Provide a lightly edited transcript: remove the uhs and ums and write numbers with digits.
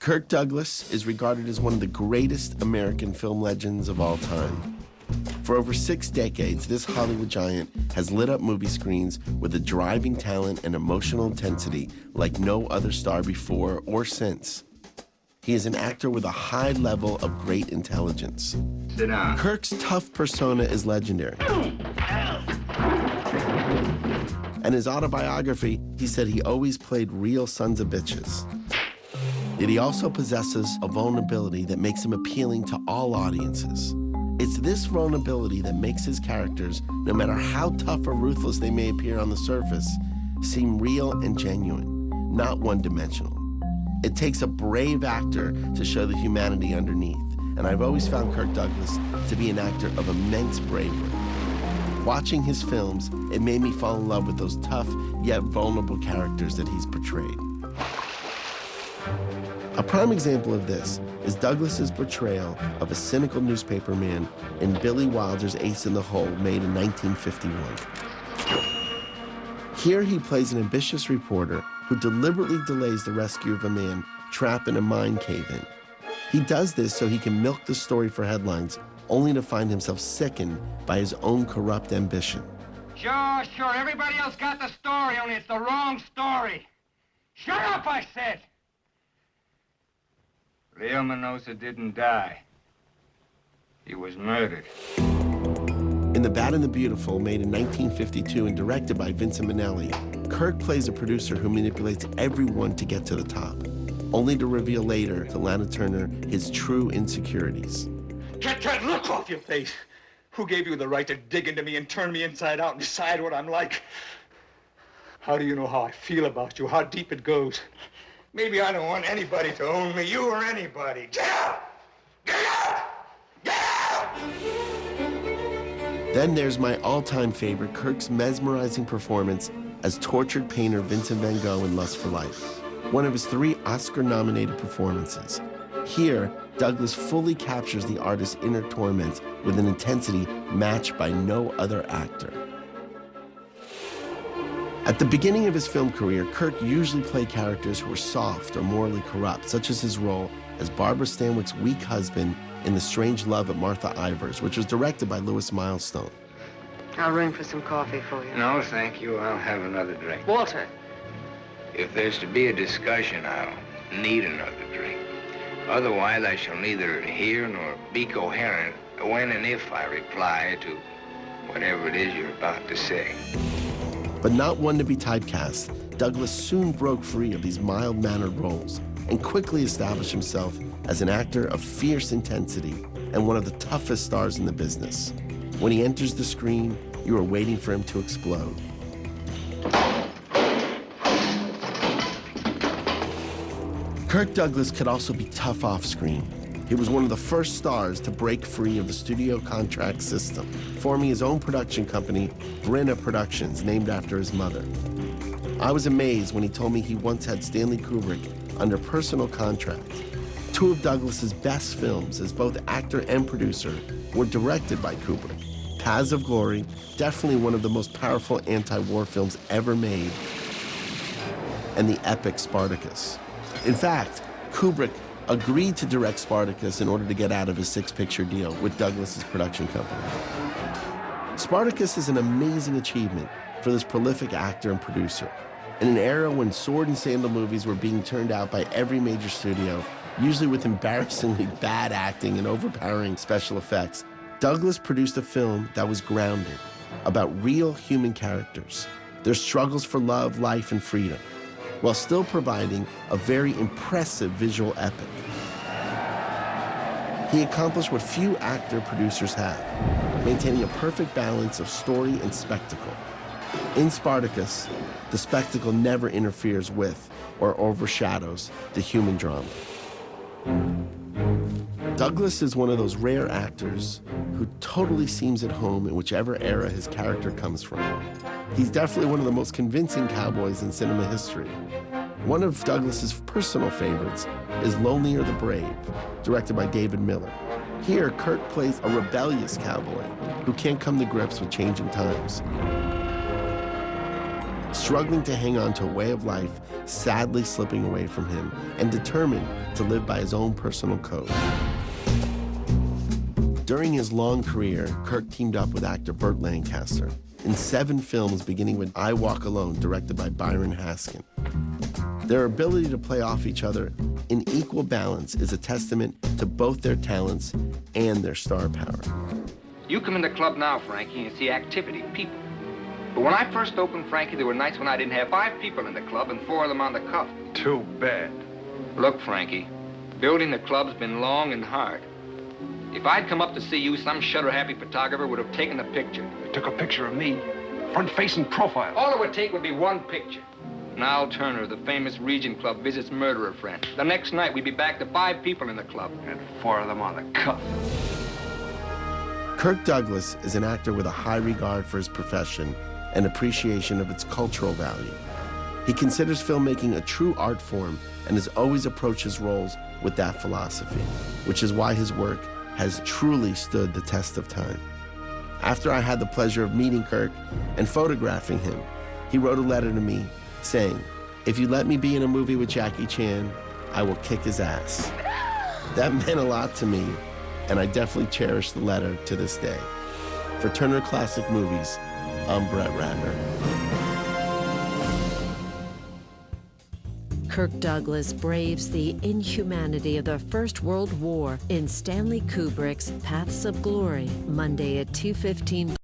Kirk Douglas is regarded as one of the greatest American film legends of all time. For over 6 decades, this Hollywood giant has lit up movie screens with a driving talent and emotional intensity like no other star before or since. He is an actor with a high level of great intelligence. Sit down. Kirk's tough persona is legendary. In his autobiography, he said he always played real sons of bitches. Yet he also possesses a vulnerability that makes him appealing to all audiences. It's this vulnerability that makes his characters, no matter how tough or ruthless they may appear on the surface, seem real and genuine, not one-dimensional. It takes a brave actor to show the humanity underneath, and I've always found Kirk Douglas to be an actor of immense bravery. Watching his films, it made me fall in love with those tough yet vulnerable characters that he's portrayed. A prime example of this is Douglas's portrayal of a cynical newspaperman in Billy Wilder's Ace in the Hole, made in 1951. Here he plays an ambitious reporter who deliberately delays the rescue of a man trapped in a mine cave-in. He does this so he can milk the story for headlines, only to find himself sickened by his own corrupt ambition. Sure, everybody else got the story, only it's the wrong story. Shut up, I said! Leo Mendoza didn't die. He was murdered. In The Bad and the Beautiful, made in 1952 and directed by Vincent Minnelli, Kirk plays a producer who manipulates everyone to get to the top, only to reveal later to Lana Turner his true insecurities. Get that look off your face! Who gave you the right to dig into me and turn me inside out and decide what I'm like? How do you know how I feel about you, how deep it goes? Maybe I don't want anybody to own me, you or anybody. Get out! Get out! Get out! Then there's my all-time favorite, Kirk's mesmerizing performance as tortured painter Vincent van Gogh in Lust for Life, one of his 3 Oscar-nominated performances. Here, Douglas fully captures the artist's inner torments with an intensity matched by no other actor. At the beginning of his film career, Kirk usually played characters who were soft or morally corrupt, such as his role as Barbara Stanwyck's weak husband in The Strange Love of Martha Ivors, which was directed by Louis Milestone. I'll ring for some coffee for you. No, thank you. I'll have another drink. Walter. If there's to be a discussion, I'll need another drink. Otherwise, I shall neither hear nor be coherent when and if I reply to whatever it is you're about to say. But not one to be typecast, Douglas soon broke free of these mild-mannered roles and quickly established himself as an actor of fierce intensity and one of the toughest stars in the business. When he enters the screen, you are waiting for him to explode. Kirk Douglas could also be tough off-screen. He was one of the first stars to break free of the studio contract system, forming his own production company, Brenna Productions, named after his mother. I was amazed when he told me he once had Stanley Kubrick under personal contract. 2 of Douglas's best films as both actor and producer were directed by Kubrick. Paths of Glory, definitely one of the most powerful anti-war films ever made, and the epic Spartacus. In fact, Kubrick agreed to direct Spartacus in order to get out of his 6-picture deal with Douglas's production company. Spartacus is an amazing achievement for this prolific actor and producer. In an era when sword and sandal movies were being turned out by every major studio, usually with embarrassingly bad acting and overpowering special effects, Douglas produced a film that was grounded, about real human characters, their struggles for love, life, and freedom, while still providing a very impressive visual epic. He accomplished what few actor-producers have, maintaining a perfect balance of story and spectacle. In Spartacus, the spectacle never interferes with or overshadows the human drama. Douglas is one of those rare actors who totally seems at home in whichever era his character comes from. He's definitely one of the most convincing cowboys in cinema history. One of Douglas's personal favorites is Lonely or the Brave, directed by David Miller. Here, Kirk plays a rebellious cowboy who can't come to grips with changing times. struggling to hang on to a way of life sadly slipping away from him, and determined to live by his own personal code. During his long career, Kirk teamed up with actor Burt Lancaster in 7 films, beginning with I Walk Alone, directed by Byron Haskin. Their ability to play off each other in equal balance is a testament to both their talents and their star power. You come in the club now, Frankie, and see activity, people. But when I first opened, Frankie, there were nights when I didn't have 5 people in the club and 4 of them on the cuff. Too bad. Look, Frankie, building the club's been long and hard. If I'd come up to see you, some shutter-happy photographer would have taken a picture. Took a picture of me, front-facing profile. All it would take would be 1 picture. Now Turner of the famous Regent Club visits murderer friend. The next night, we'd be back to 5 people in the club. And 4 of them on the cuff. Kirk Douglas is an actor with a high regard for his profession and appreciation of its cultural value. He considers filmmaking a true art form and has always approached his roles with that philosophy, which is why his work has truly stood the test of time. After I had the pleasure of meeting Kirk and photographing him, he wrote a letter to me saying, "If you let me be in a movie with Jackie Chan, I will kick his ass." That meant a lot to me, and I definitely cherish the letter to this day. For Turner Classic Movies, I'm Brett Ratner. Kirk Douglas braves the inhumanity of the First World War in Stanley Kubrick's Paths of Glory, Monday at 2:15.